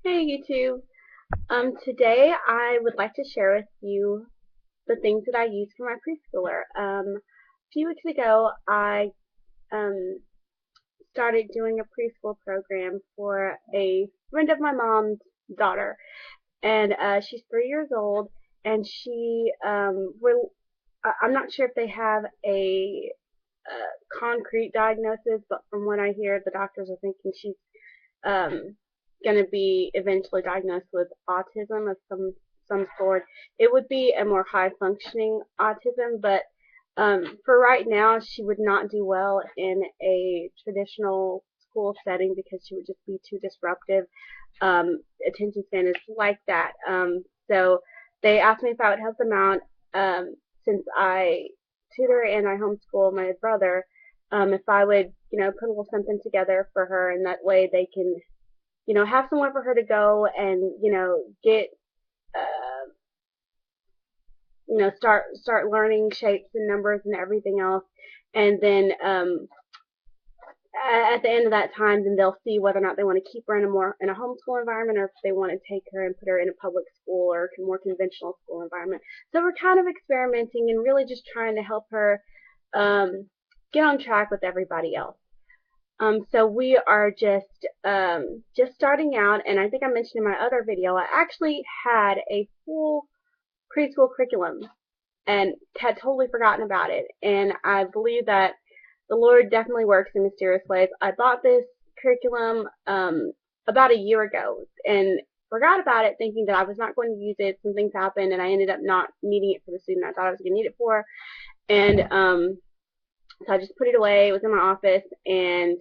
Hey YouTube. Today I would like to share with you the things that I use for my preschooler. A few weeks ago I um, started doing a preschool program for a friend of my mom's daughter, and she's 3 years old, and I'm not sure if they have a concrete diagnosis, but from what I hear, the doctors are thinking she's um, going to be eventually diagnosed with autism of some sort. It would be a more high functioning autism, but for right now, she would not do well in a traditional school setting because she would just be too disruptive. Attention span is like that. So they asked me if I would help them out since I tutor and I homeschool my brother. If I would, put a little something together for her, and that way they can have somewhere for her to go and, get, uh, start learning shapes and numbers and everything else. And then at the end of that time, then they'll see whether or not they want to keep her in a homeschool environment, or if they want to take her and put her in a public school or a more conventional school environment. So we're kind of experimenting and really just trying to help her um, get on track with everybody else. So we are just starting out, and I think I mentioned in my other video, I actually had a full preschool curriculum and had totally forgotten about it. And I believe that the Lord definitely works in mysterious ways. I bought this curriculum about a year ago and forgot about it, thinking that I was not going to use it. Some things happened, and I ended up not needing it for the student I thought I was going to need it for. And so I just put it away. It was in my office, and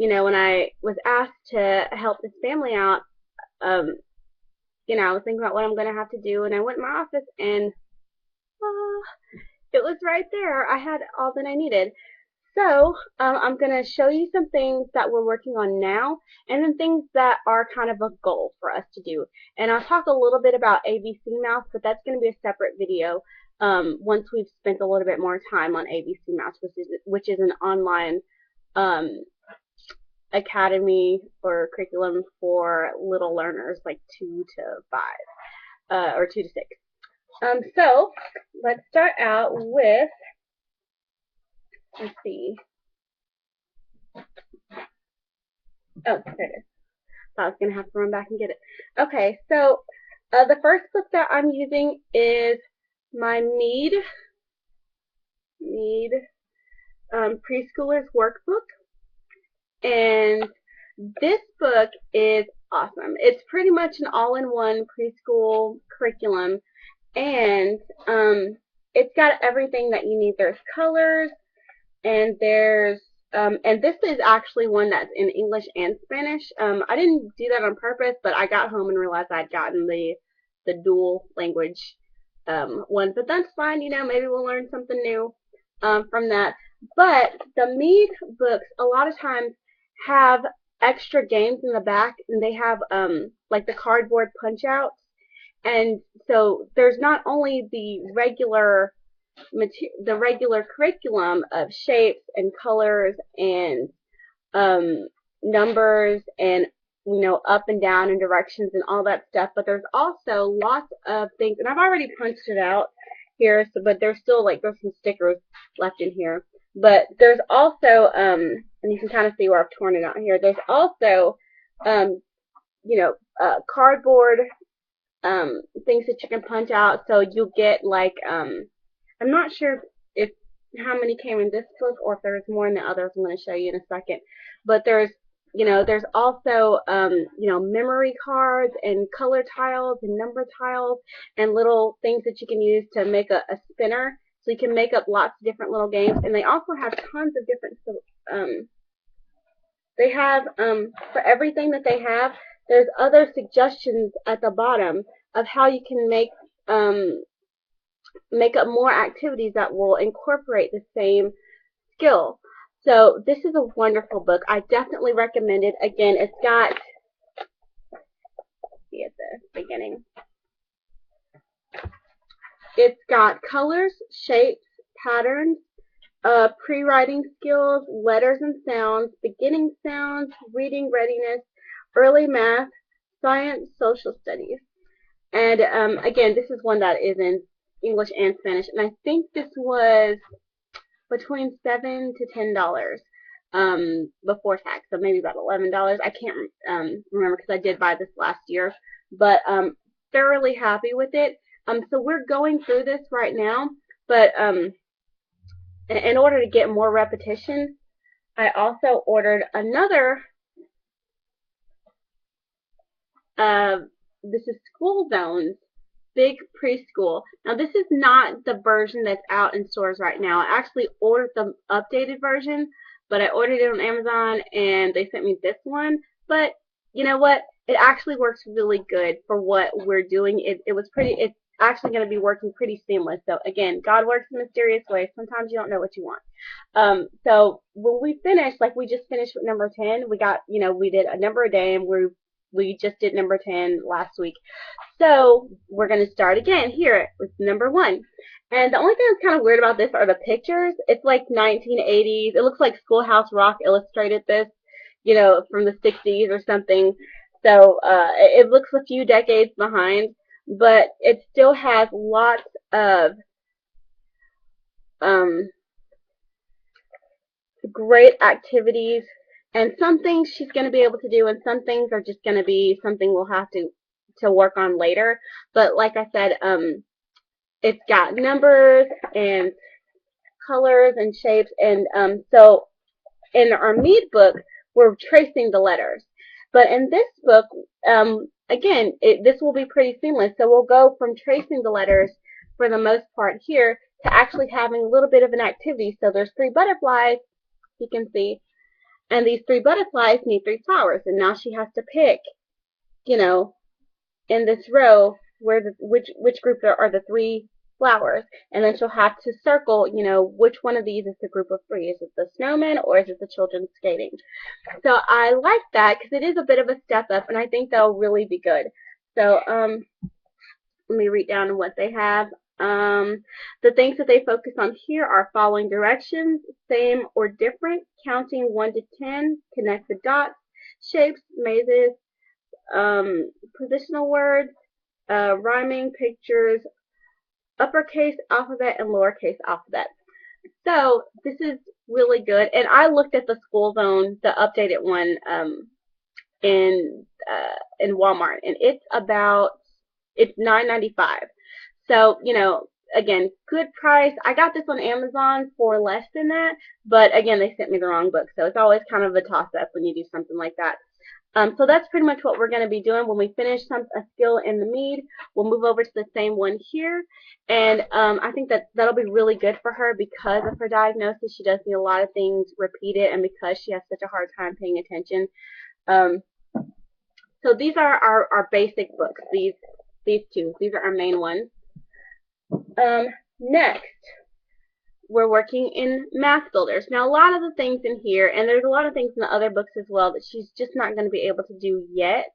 when I was asked to help this family out, um, I was thinking about what I'm going to have to do, and I went in my office, and uh, it was right there. I had all that I needed. So I'm going to show you some things that we're working on now, and then things that are kind of a goal for us to do. And I'll talk a little bit about ABC Mouse, but that's going to be a separate video once we've spent a little bit more time on ABC Mouse, which is an online um, academy or curriculum for little learners like 2 to 5 or 2 to 6. So let's start out with, let's see. Oh, there it is. So I was going to have to run back and get it. Okay, so the first book that I'm using is my Mead Preschooler's Workbook. And this book is awesome. It's pretty much an all-in-one preschool curriculum, and it's got everything that you need. There's colors, and and this is actually one that's in English and Spanish. I didn't do that on purpose, but I got home and realized I'd gotten the dual language one, but that's fine. Maybe we'll learn something new from that. But the Mead books a lot of times have extra games in the back, and they have like the cardboard punch outs, and so there's not only the regular curriculum of shapes and colors and um, numbers and up and down and directions and all that stuff, but there's also lots of things, and I've already punched it out here, so but there's still there's some stickers left in here, but there's also and you can kind of see where I've torn it out here. There's also um, cardboard things that you can punch out, so you'll get I'm not sure if how many came in this book or if there's more in the others. I'm going to show you in a second. But there's also memory cards and color tiles and number tiles and little things that you can use to make a spinner. So you can make up lots of different little games. And they also have tons of different they have for everything that they have, there's other suggestions at the bottom of how you can make up more activities that will incorporate the same skill. So this is a wonderful book. I definitely recommend it. Again, it's got, see at the beginning, it's got colors, shapes, patterns, pre-writing skills, letters and sounds, beginning sounds, reading readiness, early math, Science Social Studies. And again, this is one that is in English and Spanish, and I think this was between $7 to $10 before tax, so maybe about $11. I can't remember because I did buy this last year, but thoroughly happy with it. So we're going through this right now, but in order to get more repetition, I also ordered another. This is School Zones Big Preschool. Now this is not the version that's out in stores right now. I actually ordered the updated version, but I ordered it on Amazon and they sent me this one. But you know what? It actually works really good for what we're doing. It's actually going to be working pretty seamless. So again, God works in mysterious ways. Sometimes you don't know what you want. So when we finished, like we just finished with number 10, we got, we did a number a day and we just did number 10 last week. So we're going to start again here with number 1. And the only thing that's kind of weird about this are the pictures. It's like 1980s. It looks like Schoolhouse Rock illustrated this, from the 60s or something. So it looks a few decades behind, but it still has lots of great activities. And some things she's going to be able to do, and some things are just going to be something we'll have to work on later. But like I said, it's got numbers and colors and shapes, and so in our Mead book, we're tracing the letters. But in this book, again, this will be pretty seamless. So we'll go from tracing the letters for the most part here to actually having a little bit of an activity. So there's 3 butterflies, you can see, and these 3 butterflies need 3 flowers, and now she has to pick, in this row which group are the 3 flowers, and then she'll have to circle, which one of these is the group of 3. Is it the snowman or is it the children skating? So I like that because it is a bit of a step up, and I think that'll really be good. So let me read down what they have. The things that they focus on here are following directions, same or different, counting 1 to 10, connect the dots, shapes, mazes, positional words, rhyming, pictures, uppercase alphabet and lowercase alphabet. So this is really good. And I looked at the School Zone, the updated one, in Walmart, and it's $9.95. So, again, good price. I got this on Amazon for less than that, but again, they sent me the wrong book, so it's always kind of a toss-up when you do something like that. So that's pretty much what we're going to be doing. When we finish a skill in the Mead, we'll move over to the same one here, and I think that'll be really good for her because of her diagnosis. She does need a lot of things repeated, and because she has such a hard time paying attention. So these are our basic books. These 2. These are our main ones. Next, we're working in Math Builders. Now, a lot of the things in here, and there's a lot of things in the other books as well that she's just not going to be able to do yet.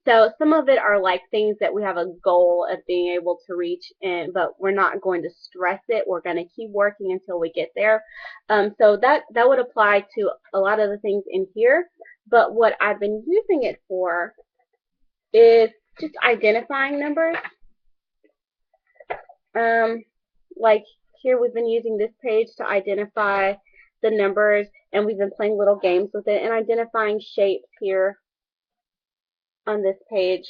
So some of it are like things that we have a goal of being able to reach, but we're not going to stress it. We're going to keep working until we get there. So that would apply to a lot of the things in here. But what I've been using it for is just identifying numbers. Like here we've been using this page to identify the numbers, and we've been playing little games with it and identifying shapes here on this page.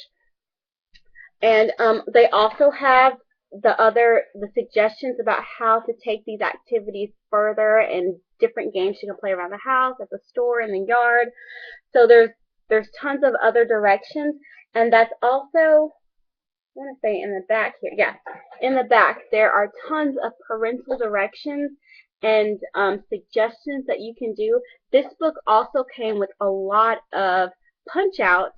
And they also have the suggestions about how to take these activities further and different games you can play around the house, at the store, in the yard. So there's tons of other directions, and that's also, I want to say in the back here. Yeah, in the back there are tons of parental directions and suggestions that you can do. This book also came with a lot of punch outs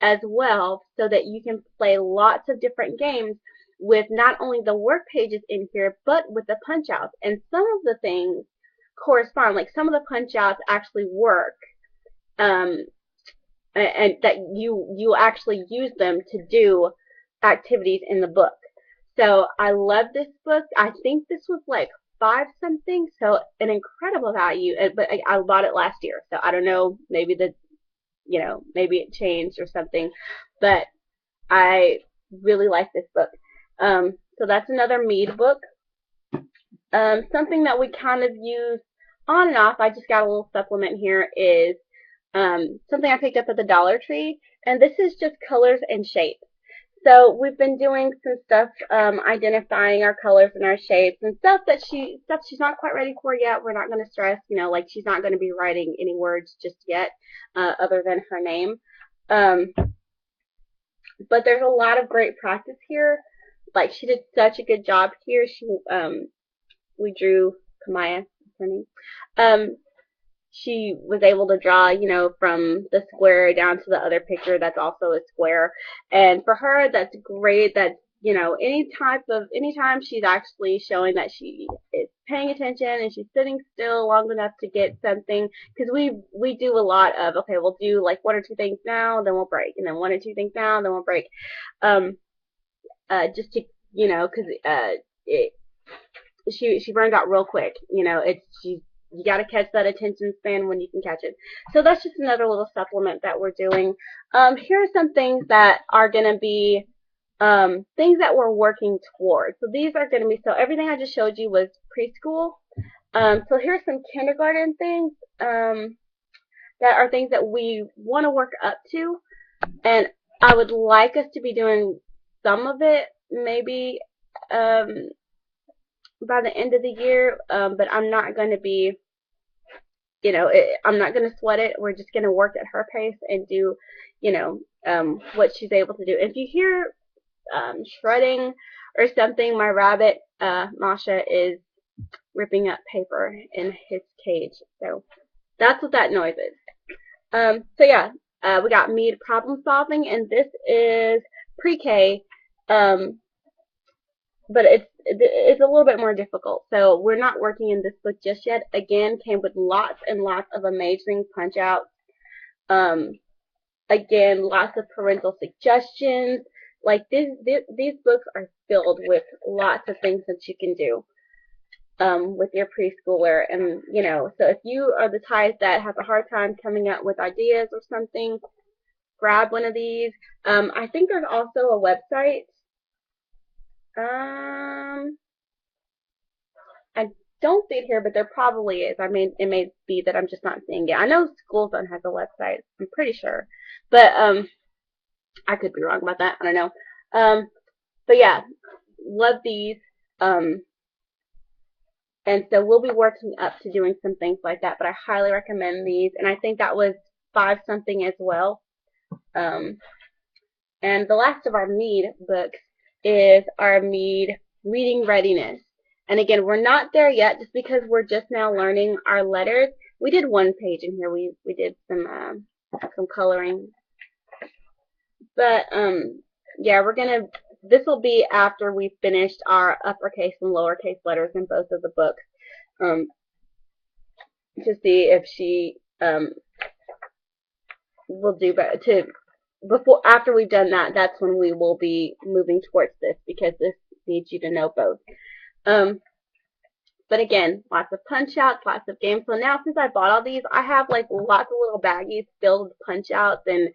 as well, so that you can play lots of different games with not only the work pages in here, but with the punch outs. And some of the things correspond, like some of the punch outs actually work, and that you actually use them to do activities in the book. So I love this book. I think this was like 5 something, so an incredible value. But I bought it last year, so I don't know, maybe you know, maybe it changed or something. But I really like this book. So that's another Mead book. Something that we kind of use on and off, I just got a little supplement here, is something I picked up at the Dollar Tree, and this is just colors and shapes. So we've been doing some stuff, identifying our colors and our shapes and stuff that she's not quite ready for yet. We're not going to stress, you know, like she's not going to be writing any words just yet, other than her name. Um, but there's a lot of great practice here. Like she did such a good job here. We drew Kamaya, her name. Um, she was able to draw, you know, from the square down to the other picture that's also a square. And for her, that's great. That's, you know, anytime she's actually showing that she is paying attention and she's sitting still long enough to get something, because we do a lot of, okay, we'll do like one or two things now, then we'll break, and then one or two things now, then we'll break. Um, just to, you know, because she burns out real quick. You know, you got to catch that attention span when you can catch it. So that's just another little supplement that we're doing. Here are some things that are going to be things that we're working towards. So these are going to be, so everything I just showed you was preschool. So here's some kindergarten things that are things that we want to work up to. And I would like us to be doing some of it maybe by the end of the year, but I'm not going to be, you know, I'm not going to sweat it. We're just going to work at her pace and do, you know, what she's able to do. If you hear shredding or something, my rabbit, Masha, is ripping up paper in his cage. So that's what that noise is. So yeah, we got Mead problem solving, and this is pre-K, but it's a little bit more difficult. So we're not working in this book just yet. Again, came with lots and lots of amazing punch outs. Again, lots of parental suggestions. Like these books are filled with lots of things that you can do with your preschooler. And you know, so if you are the type that has a hard time coming up with ideas or something, grab one of these. I think there's also a website. I don't see it here, but there probably is. I mean, it may be that I'm just not seeing it. I know School Zone has a website. I'm pretty sure, but I could be wrong about that. I don't know. But yeah, love these. And so we'll be working up to doing some things like that. But I highly recommend these, and I think that was 5 something as well. And the last of our Mead books is our Mead Reading Readiness. And again, we're not there yet just because we're just now learning our letters. We did one page in here. We did some coloring. But yeah, this will be after we've finished our uppercase and lowercase letters in both of the books, to see if she will do better. After we've done that, that's when we will be moving towards this, because this needs you to know both. But again, lots of punch outs, lots of games. So now, since I bought all these, I have like lots of little baggies filled with punch outs and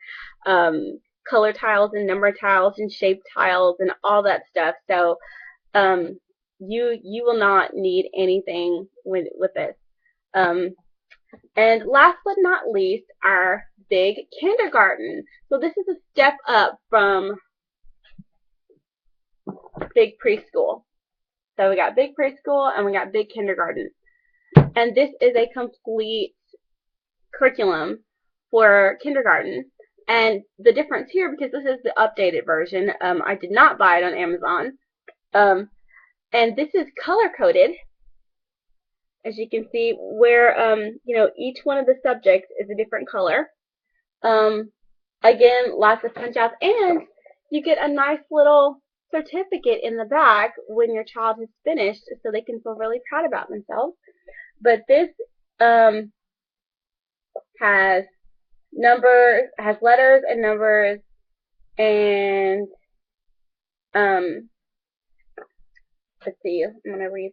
color tiles and number tiles and shape tiles and all that stuff. So you will not need anything with this. And last but not least, our big kindergarten. So this is a step up from big preschool. So we got big preschool and we got big kindergarten. And this is a complete curriculum for kindergarten. And the difference here, because this is the updated version, I did not buy it on Amazon. And this is color-coded, as you can see, where you know, each one of the subjects is a different color. Again, lots of punch outs, and you get a nice little certificate in the back when your child has finished, so they can feel really proud about themselves. But this has numbers, has letters and numbers, and let's see, I'm going to read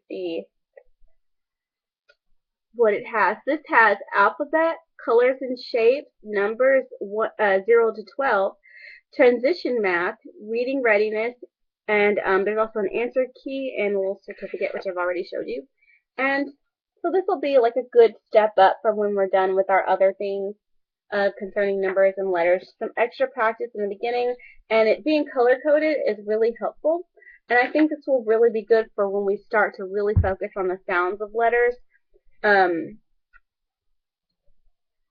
what it has. This has alphabet, colors and shapes, numbers 0 to 12, transition math, reading readiness, and there's also an answer key and a little certificate, which I've already showed you. And so this will be like a good step up from when we're done with our other things concerning numbers and letters. Some extra practice in the beginning, and it being color-coded is really helpful. And I think this will really be good for when we start to really focus on the sounds of letters.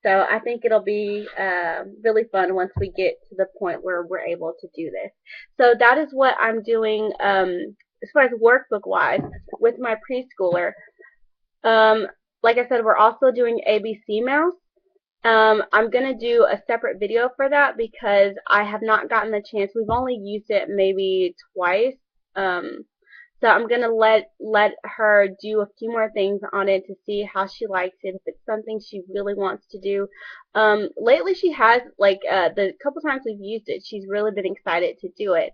So I think it'll be really fun once we get to the point where we're able to do this. So that is what I'm doing as far as workbook-wise with my preschooler. Like I said, we're also doing ABC Mouse. I'm going to do a separate video for that because I have not gotten the chance. We've only used it maybe twice. So I'm going to let her do a few more things on it to see how she likes it, if it's something she really wants to do. Lately she has, like, the couple times we've used it, she's really been excited to do it.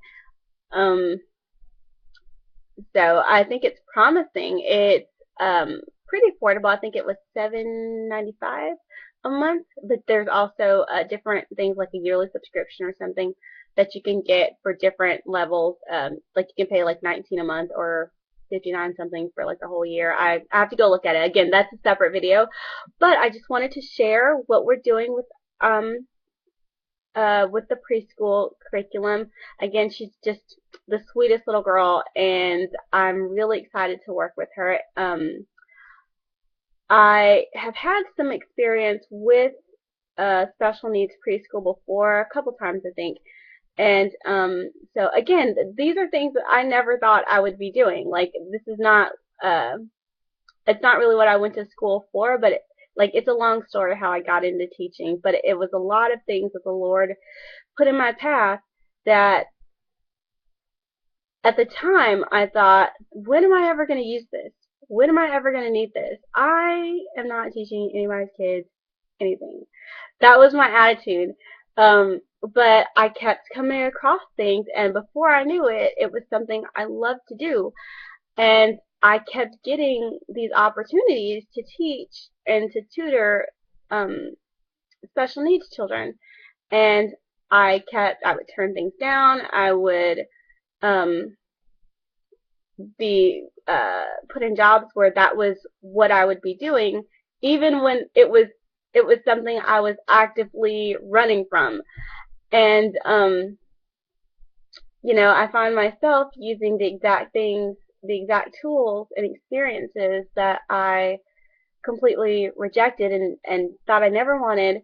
So I think it's promising. It's pretty affordable. I think it was $7.95 a month, but there's also different things like a yearly subscription or something that you can get for different levels. Like you can pay like $19 a month or $59 something for like the whole year. I have to go look at it. Again, that's a separate video, but I just wanted to share what we're doing with the preschool curriculum. Again, she's just the sweetest little girl, and I'm really excited to work with her. I have had some experience with special needs preschool before, a couple times I think. And so again, these are things that I never thought I would be doing. Like, this is not, it's not really what I went to school for, but it's a long story how I got into teaching, but it was a lot of things that the Lord put in my path that at the time I thought, when am I ever going to use this? When am I ever going to need this? I am not teaching anybody's kids anything. That was my attitude. But I kept coming across things, and before I knew it, it was something I loved to do. And I kept getting these opportunities to teach and to tutor special needs children. And I would turn things down. I would be put in jobs where that was what I would be doing, even when it was something I was actively running from. And you know, I find myself using the exact things, the exact tools and experiences that I completely rejected and thought I never wanted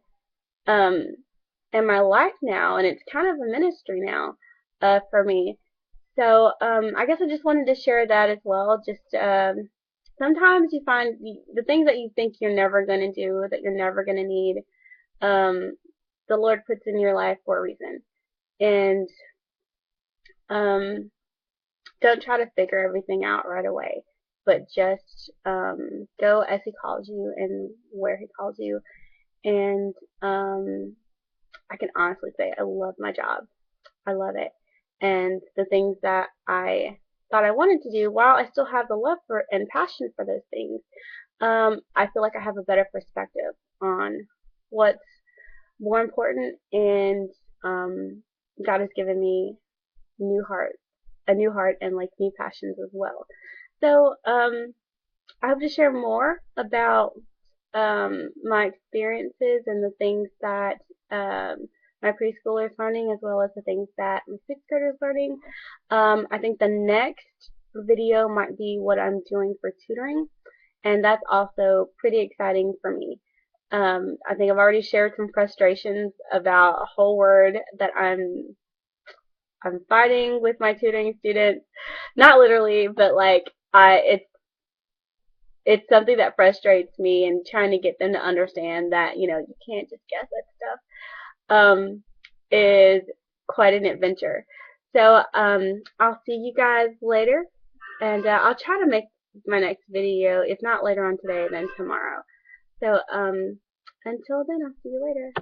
in my life now, and it's kind of a ministry now for me. So I guess I just wanted to share that as well. Just sometimes you find the things that you think you're never going to do, that you're never going to need, the Lord puts in your life for a reason. And don't try to figure everything out right away, but just go as He calls you and where He calls you. And I can honestly say I love my job. I love it. And the things that I thought I wanted to do, while I still have the love for and passion for those things, I feel like I have a better perspective on what's more important, and God has given me a new heart and like new passions as well. So I hope to share more about my experiences and the things that my preschooler is learning, as well as the things that my sixth grader is learning. I think the next video might be what I'm doing for tutoring, and that's also pretty exciting for me. I think I've already shared some frustrations about a whole word that I'm fighting with my tutoring students. Not literally, but like it's something that frustrates me, and trying to get them to understand that, you know, you can't just guess at stuff is quite an adventure. So I'll see you guys later, and I'll try to make my next video, if not later on today, then tomorrow. So until then, I'll see you later.